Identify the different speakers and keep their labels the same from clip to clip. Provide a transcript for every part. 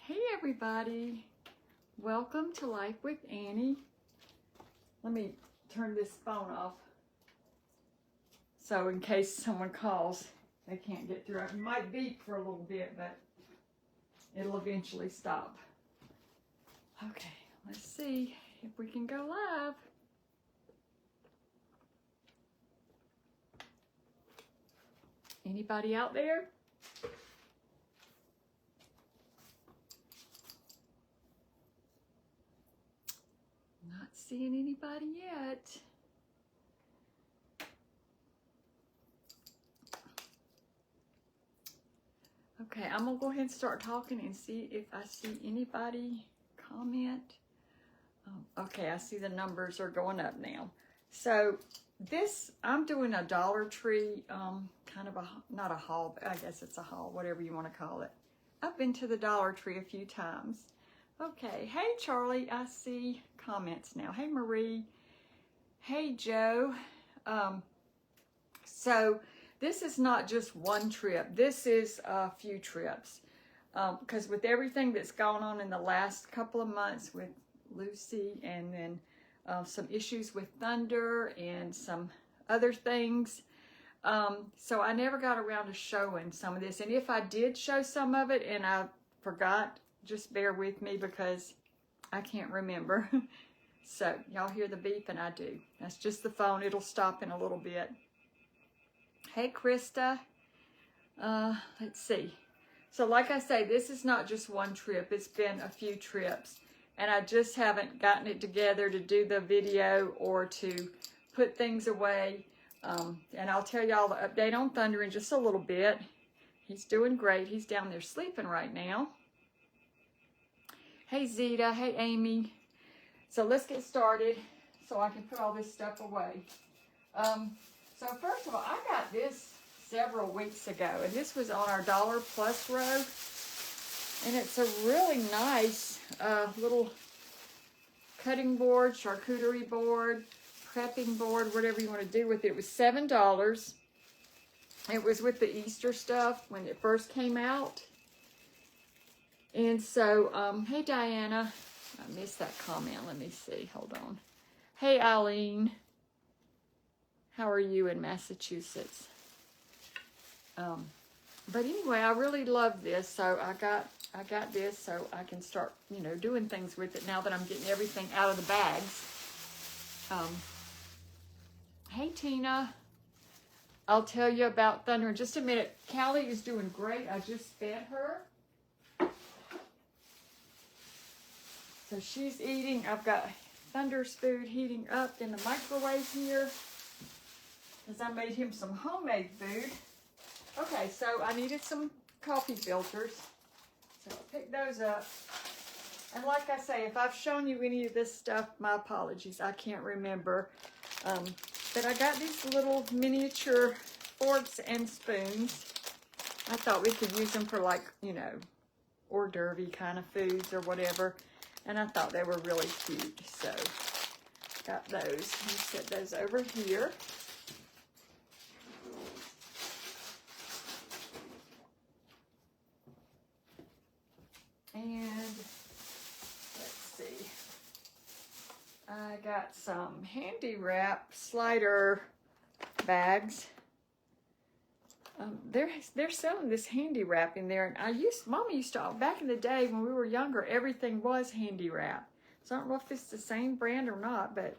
Speaker 1: Hey everybody, welcome to Life with Annie. Let me turn this phone off so in case someone calls they can't get through. It might beep for a little bit, but it'll eventually stop. Okay, let's see if we can go live. Anybody out there? Not seeing anybody yet. Okay, I'm gonna go ahead and start talking and see if I see anybody comment. Okay, I see the numbers are going up now. So this, I'm doing a Dollar Tree, kind of a, not a haul, but I guess it's a haul, whatever you want to call it. I've been to the Dollar Tree a few times. Okay, hey Charlie, I see comments now. Hey Marie, hey Joe. So this is not just one trip. This is a few trips. Because with everything that's gone on in the last couple of months with Lucy and then some issues with Thunder and some other things. So I never got around to showing some of this. And if I did show some of it and I forgot, just bear with me because I can't remember. So y'all hear the beep and I do. That's just the phone. It'll stop in a little bit. Hey Krista. Let's see. So like I say, this is not just one trip. It's been a few trips. And I just haven't gotten it together to do the video or to put things away. And I'll tell y'all the update on Thunder in just a little bit. He's doing great. He's down there sleeping right now. Hey Zeta. Hey Amy. So let's get started so I can put all this stuff away. So first of all, I got this several weeks ago. And this was on our Dollar Plus row. And it's a really nice little cutting board, charcuterie board, prepping board, whatever you want to do with it. It was $7. It was with the Easter stuff when it first came out. And so, hey Diana. I missed that comment. Let me see. Hold on. Hey Eileen. How are you in Massachusetts? But anyway, I really love this. So I got this so I can start, you know, doing things with it now that I'm getting everything out of the bags. Hey Tina. I'll tell you about Thunder in just a minute. Callie is doing great. I just fed her. So she's eating. I've got Thunder's food heating up in the microwave here because I made him some homemade food. Okay, so I needed some coffee filters. So I'll pick those up. And like I say, if I've shown you any of this stuff, my apologies. I can't remember. But I got these little miniature forks and spoons. I thought we could use them for like, you know, hors d'oeuvre kind of foods or whatever. And I thought they were really cute. So got those. Let me set those over here. And let's see. I got some Handy Wrap slider bags. They're selling this Handy Wrap in there, and Mama used to, back in the day when we were younger, everything was Handy Wrap. So I don't know if it's the same brand or not, but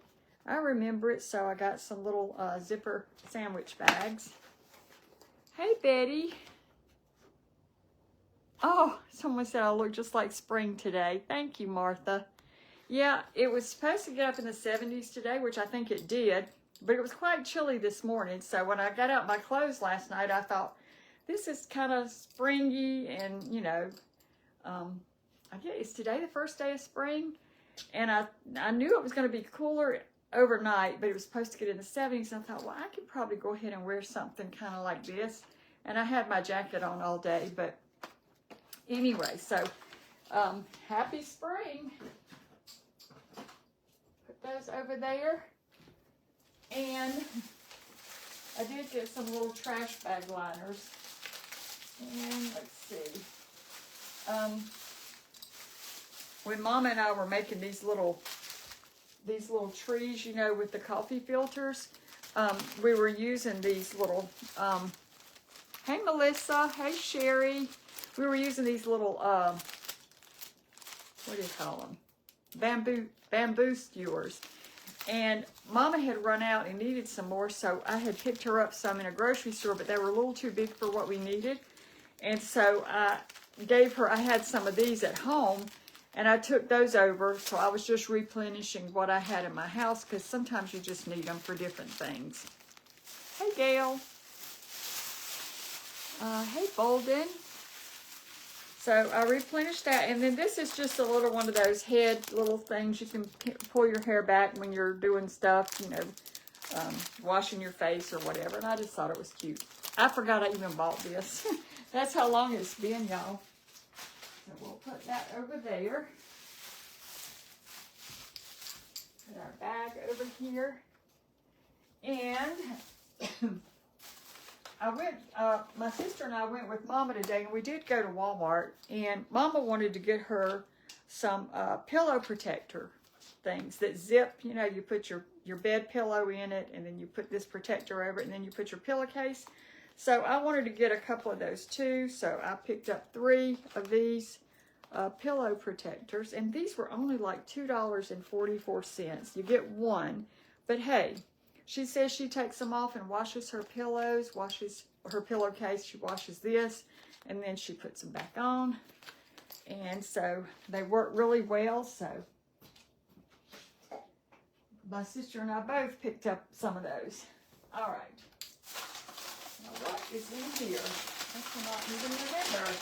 Speaker 1: I remember it. So I got some little zipper sandwich bags. Hey Betty. Oh, someone said I look just like spring today. Thank you, Martha. Yeah, it was supposed to get up in the 70s today, which I think it did. But it was quite chilly this morning. So when I got out my clothes last night, I thought, this is kind of springy. And, you know, I guess it's today the first day of spring. And I knew it was going to be cooler overnight, but it was supposed to get in the 70s. And I thought, well, I could probably go ahead and wear something kind of like this. And I had my jacket on all day, but anyway, so happy spring. Put those over there. And I did get some little trash bag liners. And let's see. when Mama and I were making these little trees, you know, with the coffee filters, we were using these little, hey Melissa, hey Sherry, we were using these little, what do you call them? Bamboo skewers. And Mama had run out and needed some more, so I had picked her up some in a grocery store, but they were a little too big for what we needed. And so I had some of these at home, and I took those over, so I was just replenishing what I had in my house, because sometimes you just need them for different things. Hey, Gail. Hey, Bolden. So I replenished that, and then this is just a little one of those head little things. You can pull your hair back when you're doing stuff, you know, washing your face or whatever, and I just thought it was cute. I forgot I even bought this. That's how long it's been, y'all. So we'll put that over there. Put our bag over here. And my sister and I went with Mama today, and we did go to Walmart, and Mama wanted to get her some pillow protector things that zip. You know, you put your bed pillow in it, and then you put this protector over it, and then you put your pillowcase. So I wanted to get a couple of those too, so I picked up 3 of these pillow protectors, and these were only like $2.44. You get one, but hey, she says she takes them off and washes her pillows, washes her pillowcase, she washes this, and then she puts them back on. And so they work really well, so my sister and I both picked up some of those. All right. Now what is in here? I cannot even remember.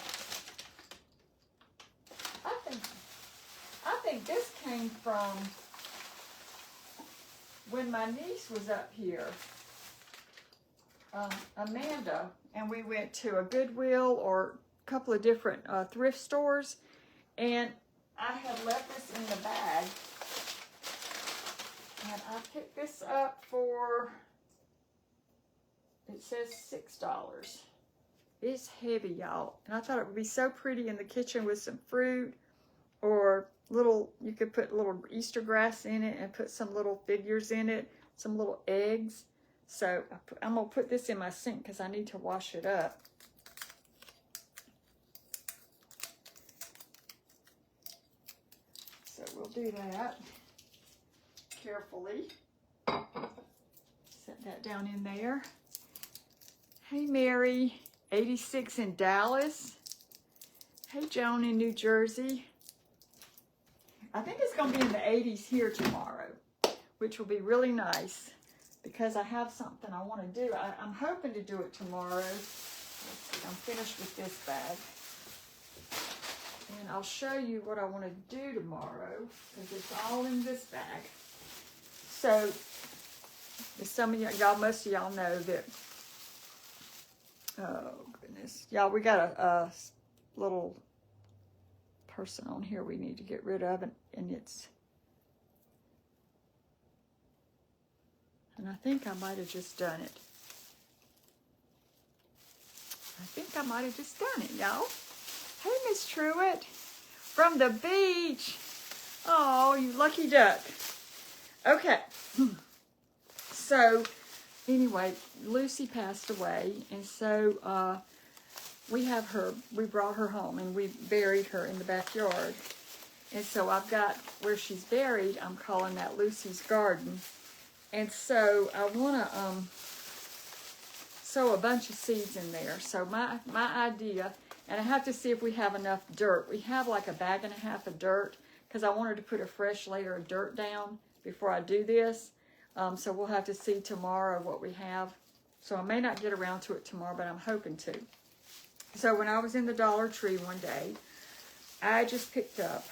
Speaker 1: I think this came from when my niece was up here, Amanda, and we went to a Goodwill or a couple of different thrift stores, and I had left this in the bag, and I picked this up for, it says $6. It's heavy, y'all, and I thought it would be so pretty in the kitchen with some fruit, or little, you could put little Easter grass in it and put some little figures in it, some little eggs. So I'm going to put this in my sink because I need to wash it up. So we'll do that carefully. Set that down in there. Hey, Mary, 86 in Dallas. Hey, Joan in New Jersey. I think it's going to be in the 80s here tomorrow, which will be really nice because I have something I want to do. I'm hoping to do it tomorrow. Let's see, I'm finished with this bag. And I'll show you what I want to do tomorrow because it's all in this bag. So, as some of y'all, most of y'all know that, oh goodness, y'all, we got a little person on here we need to get rid of, and I think I might have just done it. I think I might have just done it, y'all. Hey, Miss Truitt, from the beach. Oh, you lucky duck. Okay. So, anyway, Lucy passed away, and so we brought her home, and we buried her in the backyard. And so I've got where she's buried, I'm calling that Lucy's garden. And so I want to sow a bunch of seeds in there. So my idea, and I have to see if we have enough dirt. We have like a bag and a half of dirt because I wanted to put a fresh layer of dirt down before I do this. So we'll have to see tomorrow what we have. So I may not get around to it tomorrow, but I'm hoping to. So when I was in the Dollar Tree one day, I just picked up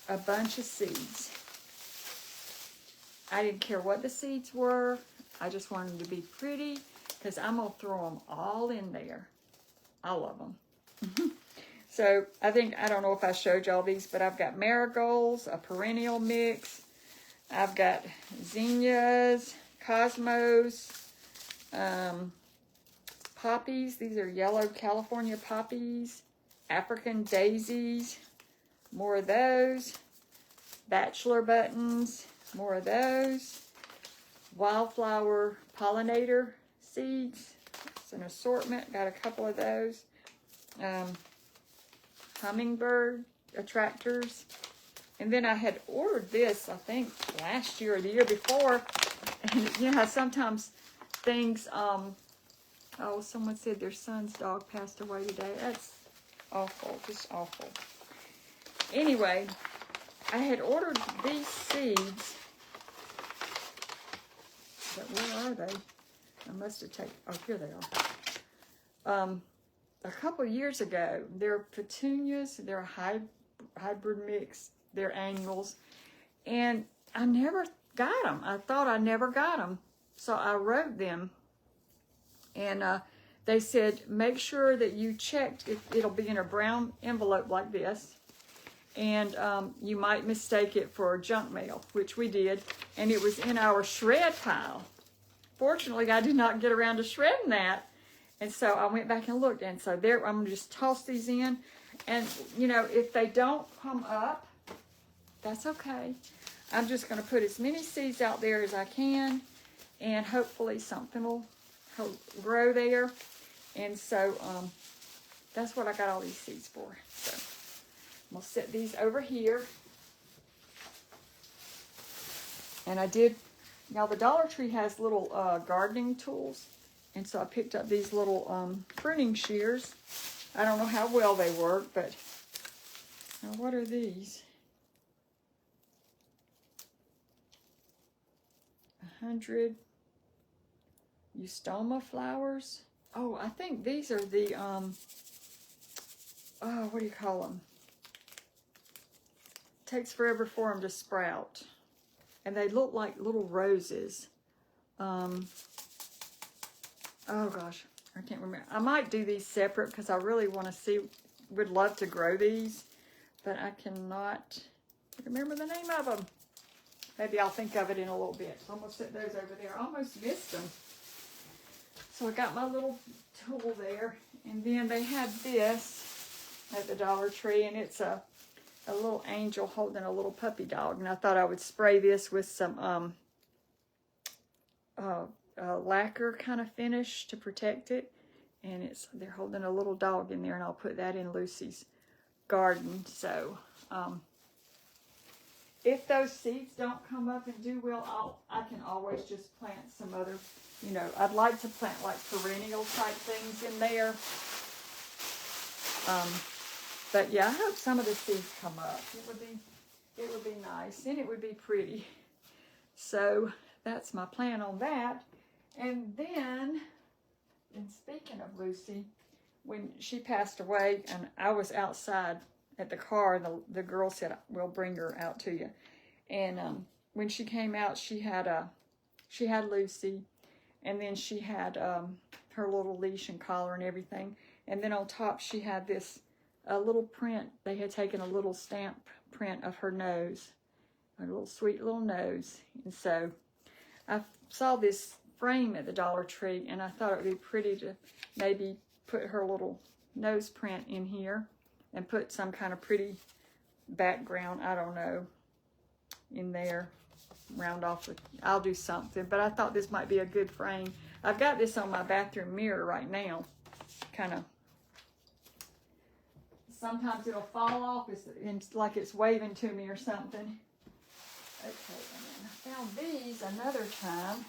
Speaker 1: a bunch of seeds. I didn't care what the seeds were. I just wanted them to be pretty because I'm going to throw them all in there. All of them. So I don't know if I showed y'all these, but I've got marigolds, a perennial mix. I've got zinnias, cosmos, poppies. These are yellow California poppies, African daisies, More of those. Bachelor buttons. More of those. Wildflower pollinator seeds. It's an assortment. Got a couple of those. Hummingbird attractors. And then I had ordered this, I think, last year or the year before. And you know how sometimes things, oh, someone said their son's dog passed away today. That's awful, just awful. Anyway, I had ordered these seeds. But where are they? I must have taken, oh, here they are. A couple years ago, they're petunias, they're a hybrid mix, they're annuals, and I never got them. I thought I never got them, so I wrote them, and they said, make sure that you checked if it'll be in a brown envelope like this, and you might mistake it for junk mail, which we did, and it was in our shred pile. Fortunately, I did not get around to shredding that. And so I went back and looked, and so there, I'm gonna just toss these in. And you know, if they don't come up, that's okay. I'm just gonna put as many seeds out there as I can, and hopefully something will grow there. And so that's what I got all these seeds for. So I'm gonna set these over here. And I did, now the Dollar Tree has little gardening tools. And so I picked up these little pruning shears. I don't know how well they work, but now what are these? 100 Eustoma flowers. Oh, I think these are the, oh, what do you call them? Takes forever for them to sprout. And they look like little roses. Oh gosh, I can't remember. I might do these separate because I really want to see, would love to grow these, but I cannot remember the name of them. Maybe I'll think of it in a little bit. So I'm going to set those over there. I almost missed them. So I got my little tool there, and then they had this at the Dollar Tree, and it's a little angel holding a little puppy dog, and I thought I would spray this with some lacquer kind of finish to protect it, and they're holding a little dog in there, and I'll put that in Lucy's garden. So if those seeds don't come up and do well, I can always just plant some other, you know, I'd like to plant like perennial type things in there. But yeah, I hope some of the seeds come up. It would be nice, and it would be pretty. So that's my plan on that. And then, and speaking of Lucy, when she passed away, and I was outside at the car, the girl said, we'll bring her out to you. And when she came out, she had Lucy, and then she had her little leash and collar and everything. And then on top, she had this little print. They had taken a little stamp print of her nose, a little sweet little nose. And so I saw this frame at the Dollar Tree, and I thought it would be pretty to maybe put her little nose print in here and put some kind of pretty background, I don't know, in there. Round off with, I'll do something, but I thought this might be a good frame. I've got this on my bathroom mirror right now. Kind of, sometimes it'll fall off, it's like it's waving to me or something. Okay, and then I found these another time.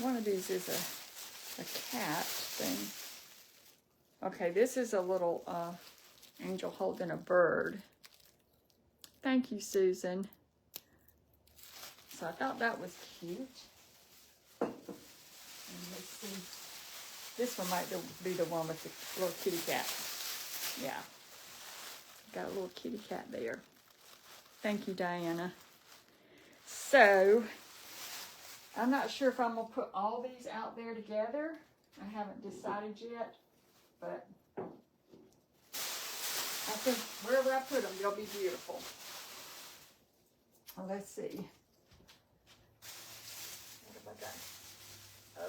Speaker 1: One of these is a cat thing. Okay, this is a little angel holding a bird. Thank you, Susan. So I thought that was cute. And let's see. This one might be the one with the little kitty cat. Yeah. Got a little kitty cat there. Thank you, Diana. So I'm not sure if I'm going to put all these out there together. I haven't decided yet, but I think wherever I put them, they'll be beautiful. Well, let's see. What have I got?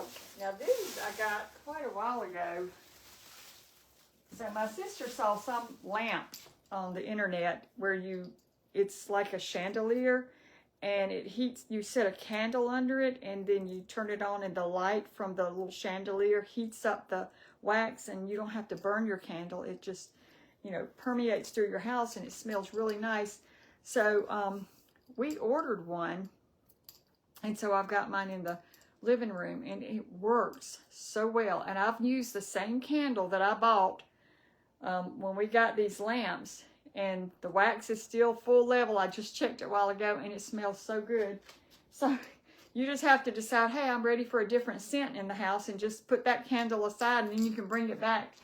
Speaker 1: Okay. Now these I got quite a while ago. So my sister saw some lamp on the internet where it's like a chandelier, and it heats, you set a candle under it, and then you turn it on, and the light from the little chandelier heats up the wax, and you don't have to burn your candle. It just, permeates through your house, and it smells really nice. So we ordered one, and so I've got mine in the living room, and it works so well. And I've used the same candle that I bought when we got these lamps, and the wax is still full level. I just checked it a while ago, and it smells so good. So you just have to decide, hey, I'm ready for a different scent in the house, and just put that candle aside, and then you can bring it back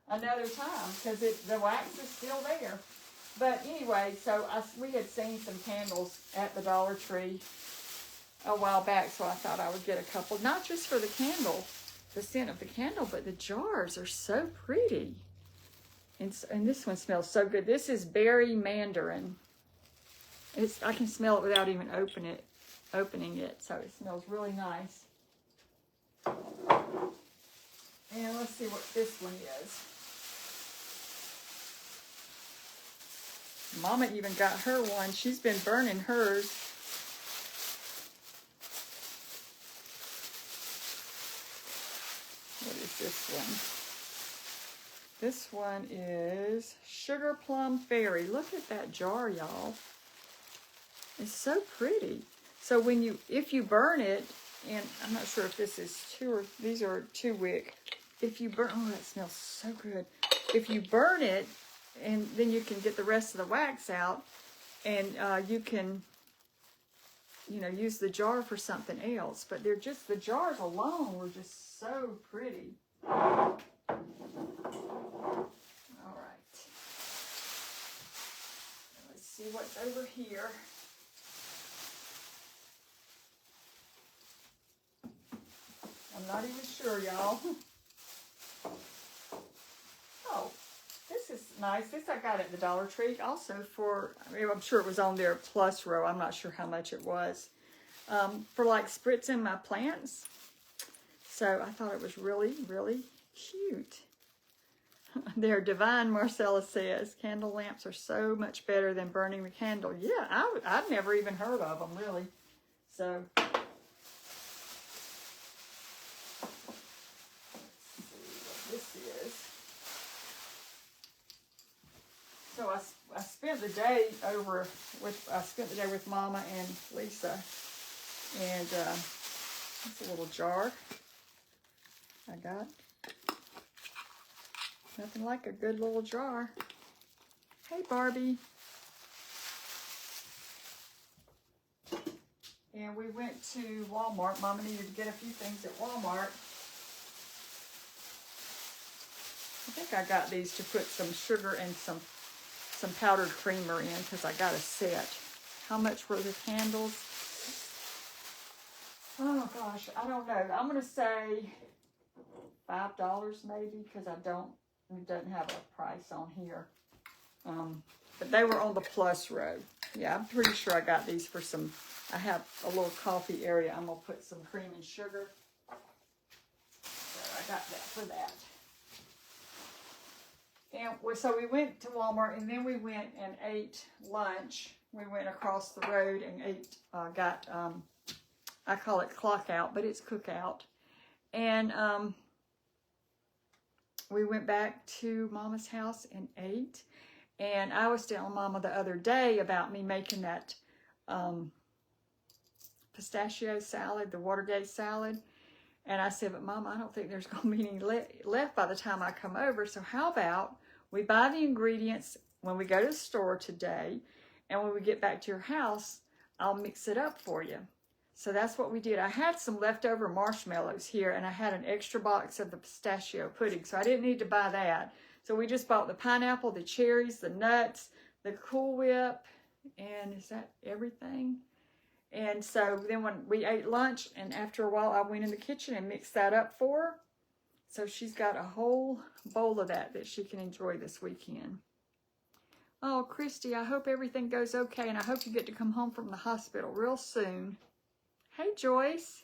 Speaker 1: another time, because the wax is still there. But anyway, so we had seen some candles at the Dollar Tree a while back, so I thought I would get a couple, not just for the candle, the scent of the candle, but the jars are so pretty. And this one smells so good. This is berry mandarin. I can smell it without even opening it, so it smells really nice. And let's see what this one is. Mama even got her one. She's been burning hers. What is this one? This one is Sugar Plum Fairy. Look at that jar, y'all. It's so pretty. So if you burn it, and I'm not sure if this is these are 2 wick. If you burn, oh, that smells so good. If you burn it, and then you can get the rest of the wax out, and you can, use the jar for something else. But the jars alone were just so pretty. All right. Let's see what's over here. I'm not even sure, y'all. Oh, this is nice. This I got at the Dollar Tree also I'm sure it was on their plus row. I'm not sure how much it was. For like spritzing my plants. So I thought it was really, really cute. They're divine, Marcella says. Candle lamps are so much better than burning the candle. Yeah, I've never even heard of them, really. So, let's see what this is. So I spent the day with Mama and Lisa. And it's a little jar I got. Nothing like a good little jar. Hey, Barbie. And we went to Walmart. Mama needed to get a few things at Walmart. I think I got these to put some sugar and some powdered creamer in, because I got a set. How much were the candles? Oh gosh, I don't know. I'm gonna say $5 maybe, because it doesn't have a price on here. But they were on the plus row. Yeah, I'm pretty sure I got these for I have a little coffee area. I'm gonna put some cream and sugar. So I got that for that. And so we went to Walmart, and then we went and ate lunch. We went across the road and ate, I call it clock out, but it's cook out. And we went back to Mama's house and ate. And I was telling Mama the other day about me making that pistachio salad, the Watergate salad. And I said, but Mama, I don't think there's going to be any left by the time I come over. So how about we buy the ingredients when we go to the store today, and when we get back to your house, I'll mix it up for you. So that's what we did. I had some leftover marshmallows here, and I had an extra box of the pistachio pudding, so I didn't need to buy that. So we just bought the pineapple, the cherries, the nuts, the Cool Whip, and is that everything? And so then when we ate lunch, and after a while, I went in the kitchen and mixed that up for her. So she's got a whole bowl of that she can enjoy this weekend. Oh, Christy, I hope everything goes okay, and I hope you get to come home from the hospital real soon. Hey, Joyce.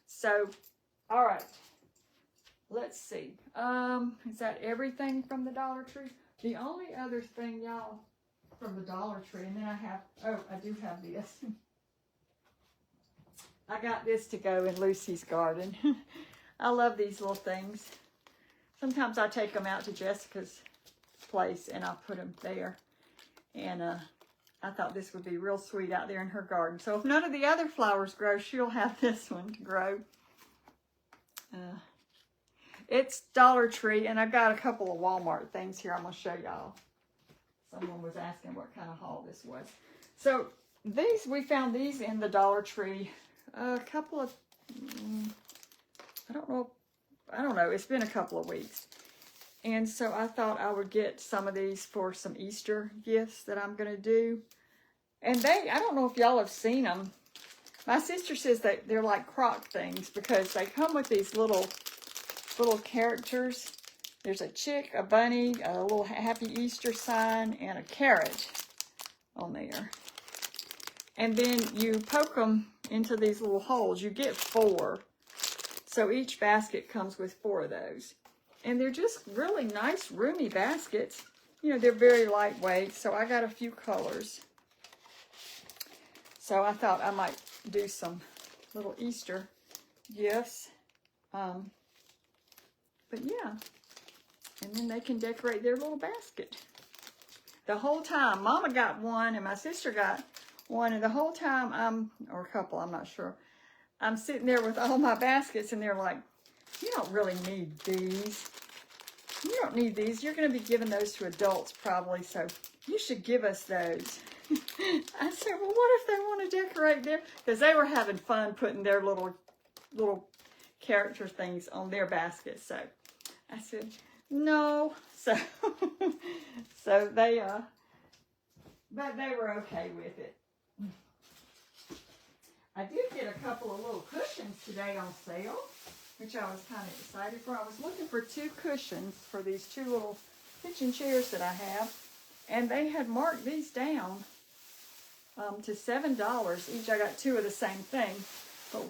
Speaker 1: So, all right. Let's see. Is that everything from the Dollar Tree? The only other thing, y'all, from the Dollar Tree, and then I have, oh, I do have this. I got this to go in Lucy's garden. I love these little things. Sometimes I take them out to Jessica's place and I'll put them there. And I thought this would be real sweet out there in her garden. So if none of the other flowers grow, she'll have this one to grow. It's Dollar Tree, and I've got a couple of Walmart things here I'm going to show y'all. Someone was asking what kind of haul this was. So these, we found these in the Dollar Tree a couple of, I don't know, it's been a couple of weeks. And so I thought I would get some of these for some Easter gifts that I'm going to do. And I don't know if y'all have seen them. My sister says that they're like crock things because they come with these little characters. There's a chick, a bunny, a little happy Easter sign, and a carrot on there. And then you poke them into these little holes. You get 4. So each basket comes with 4 of those. And they're just really nice, roomy baskets. You know, they're very lightweight, so I got a few colors. So I thought I might do some little Easter gifts. But yeah, and then they can decorate their little basket. The whole time, Mama got one and my sister got one, and the whole time or a couple, I'm not sure, I'm sitting there with all my baskets and they're like, you don't really need these. You don't need these. You're going to be giving those to adults probably, so you should give us those. I said, well, what if they want to decorate their, because they were having fun putting their little character things on their baskets. So I said, no. So, so they, but they were okay with it. I did get a couple of little cushions today on sale, which I was kind of excited for. I was looking for 2 cushions for these 2 little kitchen chairs that I have, and they had marked these down to $7 each. I got 2 of the same thing.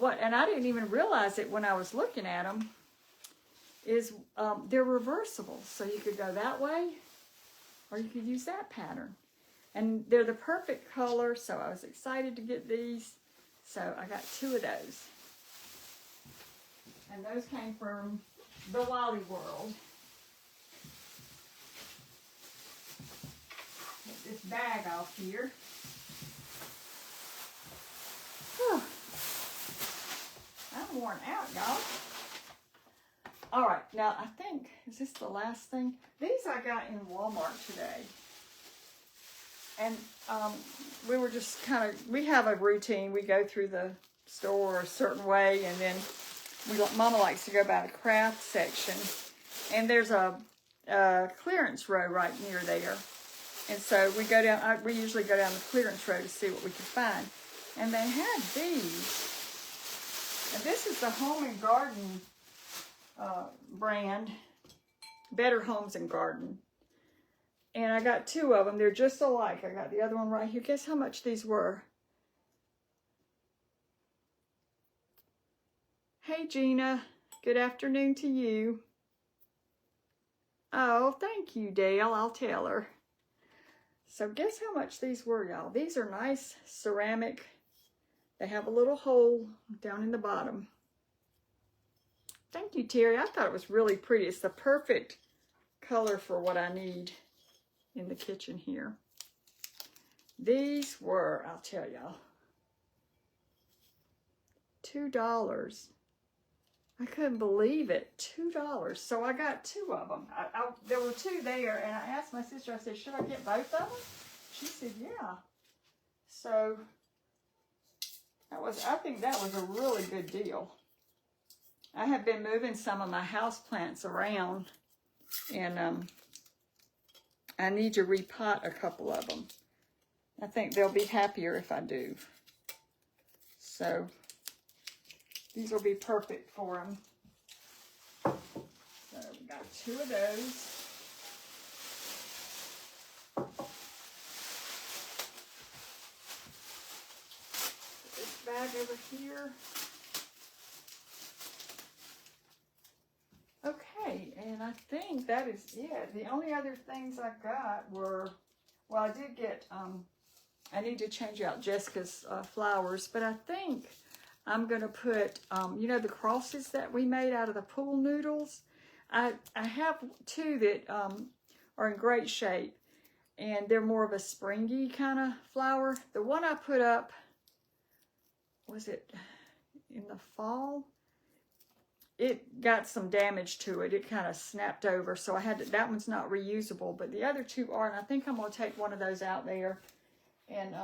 Speaker 1: But and I didn't even realize it when I was looking at them, is they're reversible. So you could go that way, or you could use that pattern. And they're the perfect color, so I was excited to get these. So I got 2 of those. And those came from the Wally World. Get this bag off here. Whew. I'm worn out, y'all. All right, now I think, is this the last thing? These I got in Walmart today. And we were just kind of, we have a routine. We go through the store a certain way, and then Mama likes to go by the craft section. And there's a clearance row right near there. And so we go down, we usually go down the clearance row to see what we can find. And they had these. And this is the Home and Garden brand, Better Homes and Garden. And I got 2 of them. They're just alike. I got the other one right here. Guess how much these were? Hey, Gina. Good afternoon to you. Oh, thank you, Dale. I'll tell her. So guess how much these were, y'all. These are nice ceramic. They have a little hole down in the bottom. Thank you, Terry. I thought it was really pretty. It's the perfect color for what I need in the kitchen here. These were, I'll tell y'all, $2. I couldn't believe it, $2. So I got 2 of them. There were 2 there, and I asked my sister, I said, should I get both of them? She said, yeah. So I think that was a really good deal. I have been moving some of my house plants around, and I need to repot a couple of them. I think they'll be happier if I do. So these will be perfect for them. So we got 2 of those. bag over here. Okay, and I think that is it. The only other things I got were, well, I did get, I need to change out Jessica's flowers, but I think I'm going to put, you know, the crosses that we made out of the pool noodles. I have two that are in great shape, and they're more of a springy kind of flower. The one I put up, was it in the fall? It got some damage to it. It kind of snapped over, so I had to, that one's not reusable, but the other two are, and I think I'm going to take one of those out there and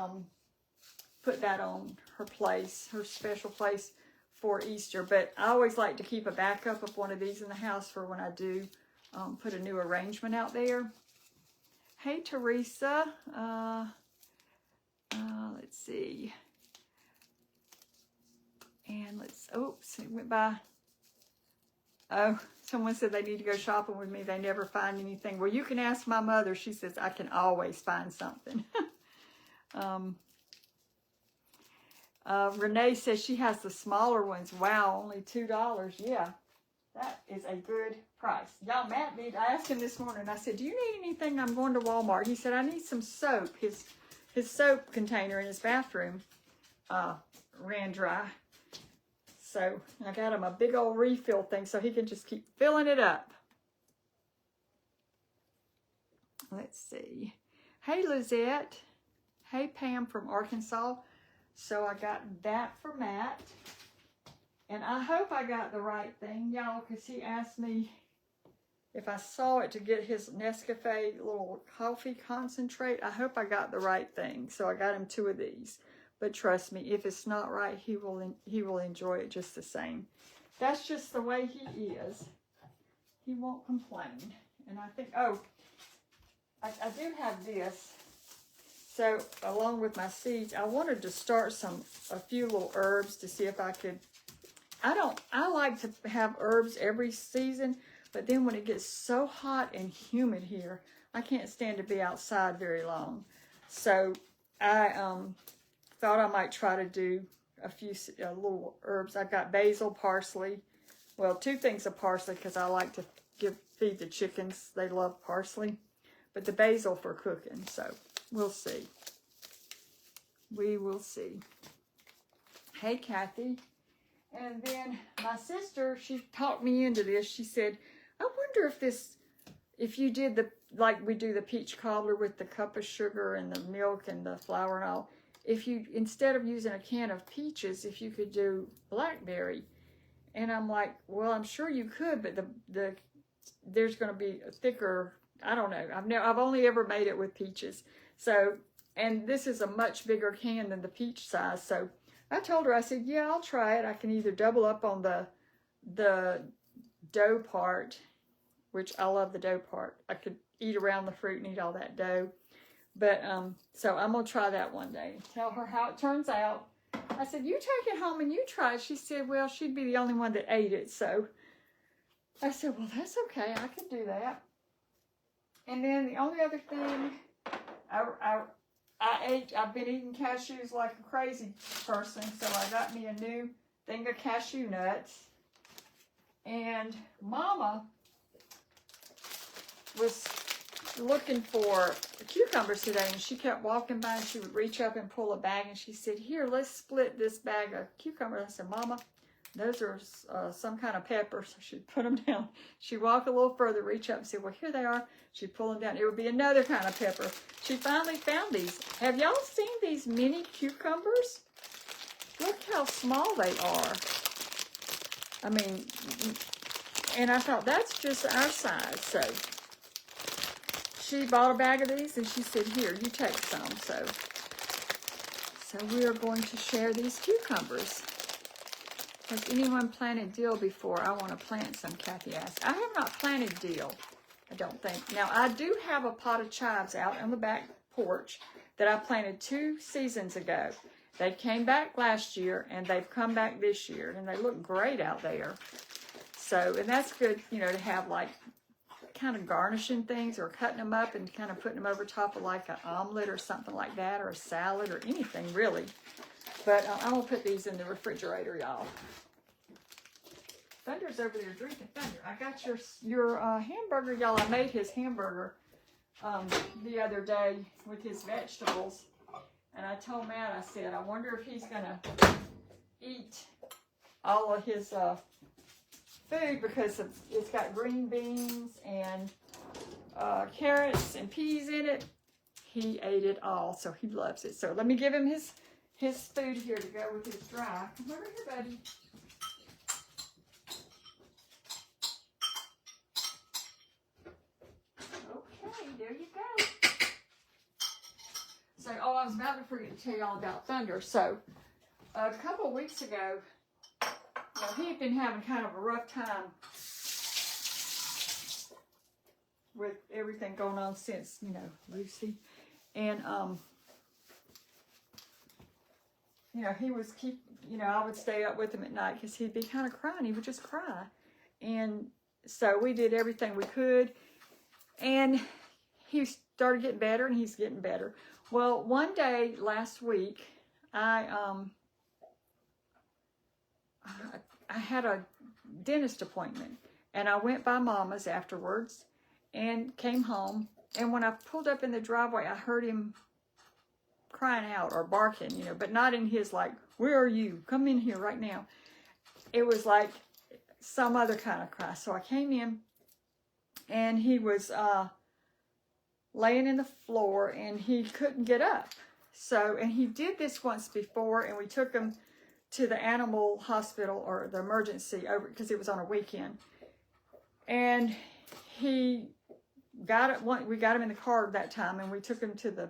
Speaker 1: put that on her place, her special place for Easter. But I always like to keep a backup of one of these in the house for when I do put a new arrangement out there. Hey, Teresa. Let's see. And let's, oops, it went by. Oh, someone said they need to go shopping with me. They never find anything. Well, you can ask my mother. She says I can always find something. Renee says she has the smaller ones. Wow, only $2. Yeah, that is a good price. Y'all, Matt I asked him this morning. I said, do you need anything? I'm going to Walmart. He said, I need some soap. His soap container in his bathroom ran dry. So I got him a big old refill thing so he can just keep filling it up. Let's see. Hey, Lizette. Hey, Pam from Arkansas. So I got that for Matt. And I hope I got the right thing, y'all, because he asked me if I saw it to get his Nescafe little coffee concentrate. I hope I got the right thing. So I got him 2 of these. But trust me, if it's not right, he will enjoy it just the same. That's just the way he is. He won't complain. And I think, oh, I do have this. So along with my seeds, I wanted to start a few little herbs to see if I could. I like to have herbs every season, but then when it gets so hot and humid here, I can't stand to be outside very long. So I thought I might try to do a few little herbs. I got basil, parsley. Well, 2 things of parsley because I like to feed the chickens. They love parsley. But the basil for cooking. So we'll see. We will see. Hey, Kathy. And then my sister, she talked me into this. She said, I wonder if you did like we do the peach cobbler with the cup of sugar and the milk and the flour and all, if you, instead of using a can of peaches, if you could do blackberry. And I'm like, well, I'm sure you could, but there's going to be a thicker, I don't know. I've only ever made it with peaches. So, and this is a much bigger can than the peach size. So I told her, I said, yeah, I'll try it. I can either double up on the dough part, which I love the dough part. I could eat around the fruit and eat all that dough. But, so I'm going to try that one day. Tell her how it turns out. I said, you take it home and you try it. She said, well, she'd be the only one that ate it. So I said, well, that's okay. I can do that. And then the only other thing, I've been eating cashews like a crazy person. So I got me a new thing of cashew nuts. And Mama was looking for cucumbers today, and she kept walking by and she would reach up and pull a bag, and she said, here, let's split this bag of cucumbers. I said, Mama, those are some kind of peppers. So she'd put them down. She'd walk a little further, reach up and say, well, here they are. She'd pull them down. It would be another kind of pepper. She finally found these. Have y'all seen these mini cucumbers? Look how small they are. I mean, and I thought, that's just our size. So she bought a bag of these, and she said, here, you take some. So we are going to share these cucumbers. Has anyone planted dill before? I want to plant some, Kathy asked. I have not planted dill, I don't think. Now, I do have a pot of chives out on the back porch that I planted 2 seasons ago. They came back last year, and they've come back this year, and they look great out there. So, and that's good, you know, to have like kind of garnishing things or cutting them up and kind of putting them over top of like an omelet or something like that, or a salad or anything really. But I'm going to put these in the refrigerator, y'all. Thunder's over there drinking. Thunder, I got your hamburger, y'all. I made his hamburger the other day with his vegetables. And I told Matt, I said, I wonder if he's going to eat all of his food because it's got green beans and carrots and peas in it. He ate it all, so he loves it. So let me give him his food here to go with his dry. Come over here, buddy. Okay, there you go. So, oh, I was about to forget to tell you all about Thunder. So, a couple of weeks ago, he had been having kind of a rough time with everything going on since, Lucy. And, he was I would stay up with him at night because he'd be kind of crying. He would just cry. And so we did everything we could. And he started getting better, and he's getting better. Well, one day last week, I had a dentist appointment, and I went by Mama's afterwards and came home. And when I pulled up in the driveway, I heard him crying out or barking, but not in his like, where are you? Come in here right now. It was like some other kind of cry. So I came in, and he was laying in the floor, and he couldn't get up. So, and he did this once before, and we took him to the animal hospital or the emergency over because it was on a weekend. And he got it. We got him in the car that time, and we took him to the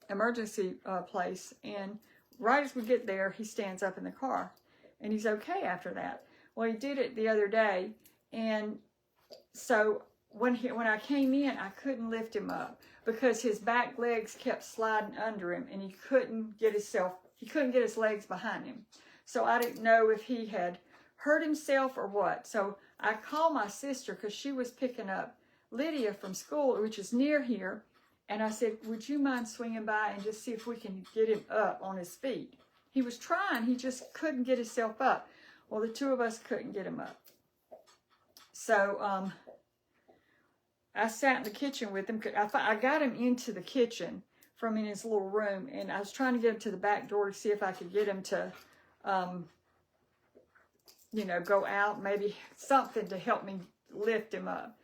Speaker 1: emergency place. And right as we get there, he stands up in the car, and he's okay after that. Well, he did it the other day, and so when I came in, I couldn't lift him up because his back legs kept sliding under him, and he couldn't get his legs behind him. So I didn't know if he had hurt himself or what. So I called my sister because she was picking up Lydia from school, which is near here. And I said, would you mind swinging by and just see if we can get him up on his feet? He was trying. He just couldn't get himself up. Well, the two of us couldn't get him up. So I sat in the kitchen with him. I got him into the kitchen from in his little room, and I was trying to get him to the back door to see if I could get him to, go out, maybe something to help me lift him up.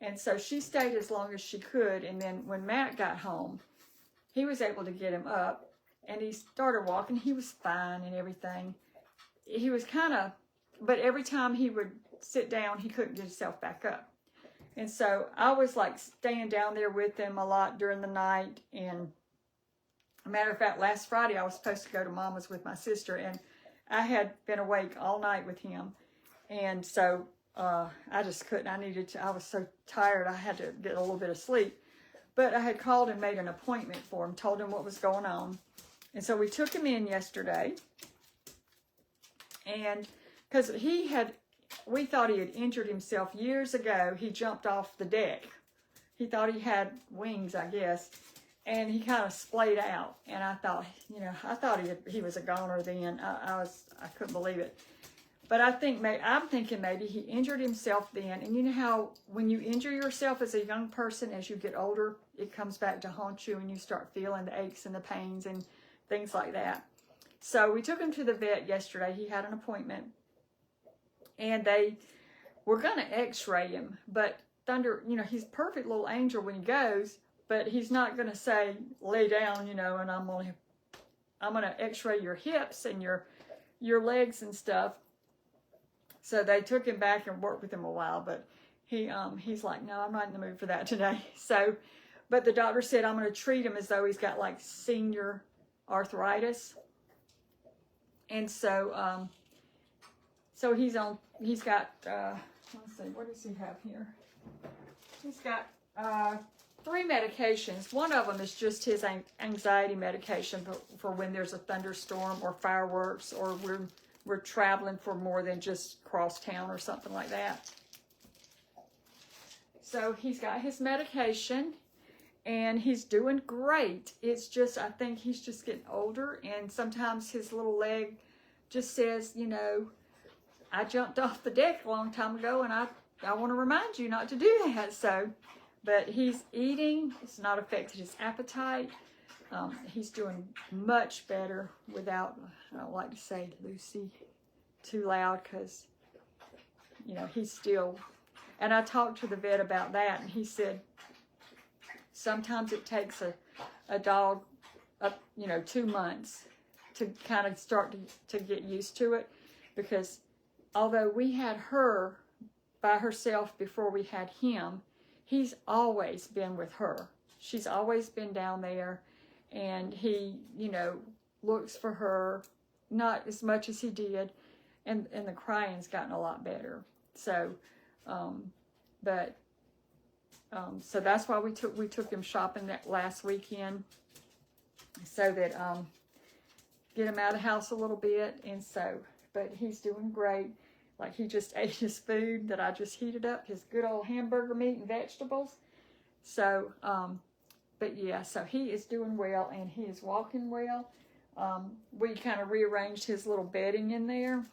Speaker 1: And so she stayed as long as she could, and then when Matt got home, he was able to get him up, and he started walking. He was fine and everything. He was but every time he would sit down, he couldn't get himself back up. And so I was like staying down there with him a lot during the night. And a matter of fact, last Friday I was supposed to go to Mama's with my sister, and I had been awake all night with him. And so I just couldn't. I was so tired I had to get a little bit of sleep. But I had called and made an appointment for him, told him what was going on. And so we took him in yesterday. And because we thought he had injured himself years ago. He jumped off the deck. He thought he had wings, I guess, and he kind of splayed out. And I thought, he was a goner then. I couldn't believe it. But I'm thinking maybe he injured himself then. And you know how when you injure yourself as a young person, as you get older, it comes back to haunt you, and you start feeling the aches and the pains and things like that. So we took him to the vet yesterday. He had an appointment. And they were going to x-ray him. But Thunder, he's a perfect little angel when he goes. But he's not going to say, lay down, and I'm going to x-ray your hips and your legs and stuff. So they took him back and worked with him a while. But he's like, no, I'm not in the mood for that today. So, but the doctor said, I'm going to treat him as though he's got like senior arthritis. And so, he's got, let's see, what does he have here? He's got 3 medications. One of them is just his anxiety medication for when there's a thunderstorm or fireworks, or we're traveling for more than just cross town or something like that. So he's got his medication, and he's doing great. It's just, I think he's just getting older, and sometimes his little leg just says, you know, I jumped off the deck a long time ago, and I want to remind you not to do that. So, but he's eating. It's not affected his appetite. He's doing much better without, I don't like to say Lucy too loud, because, you know, he's still, and I talked to the vet about that, and he said sometimes it takes a dog, you know, 2 months to kind of start to get used to it, because although we had her by herself before we had him, he's always been with her. She's always been down there, and he, you know, looks for her, not as much as he did, and the crying's gotten a lot better. So, so that's why we took him shopping that last weekend, so that get him out of the house a little bit. And so, but he's doing great. Like, he just ate his food that I just heated up, his good old hamburger meat and vegetables. So, but yeah, so he is doing well, and he is walking well. We kind of rearranged his little bedding in there.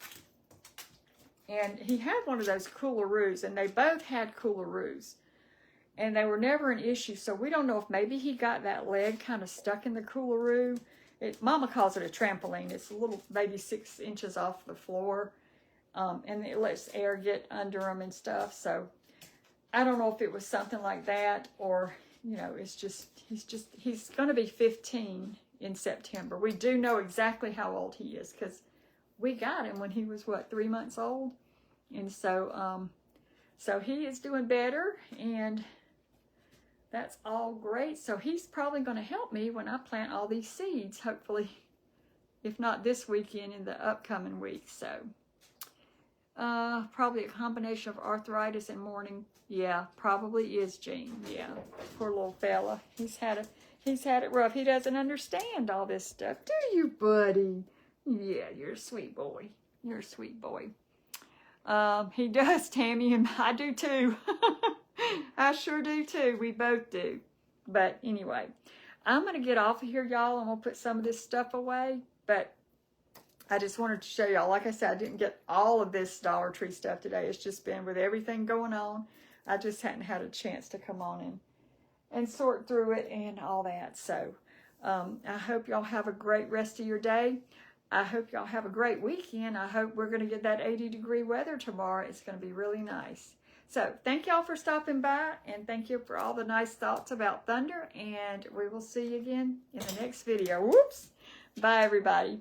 Speaker 1: And he had one of those Coolaroos, and they both had Coolaroos. And they were never an issue, so we don't know if maybe he got that leg kind of stuck in the Coolaroo. Mama calls it a trampoline. It's a little, maybe 6 inches off the floor. And it lets air get under them and stuff. So I don't know if it was something like that, or, you know, it's just, he's going to be 15 in September. We do know exactly how old he is, because we got him when he was, what, 3 months old? And so, so he is doing better, and that's all great. So he's probably going to help me when I plant all these seeds, hopefully, if not this weekend, in the upcoming week. So, probably a combination of arthritis and morning. Yeah, probably is, Gene. Yeah, poor little fella. He's had it rough. He doesn't understand all this stuff, do you, buddy? Yeah, you're a sweet boy. You're a sweet boy. He does, Tammy, and I do too. I sure do too. We both do. But anyway, I'm going to get off of here, y'all. I'm going to put some of this stuff away. But I just wanted to show y'all. Like I said, I didn't get all of this Dollar Tree stuff today. It's just been with everything going on. I just hadn't had a chance to come on and sort through it and all that. So I hope y'all have a great rest of your day. I hope y'all have a great weekend. I hope we're going to get that 80-degree weather tomorrow. It's going to be really nice. So thank y'all for stopping by, and thank you for all the nice thoughts about thunder, and we will see you again in the next video. Whoops! Bye, everybody.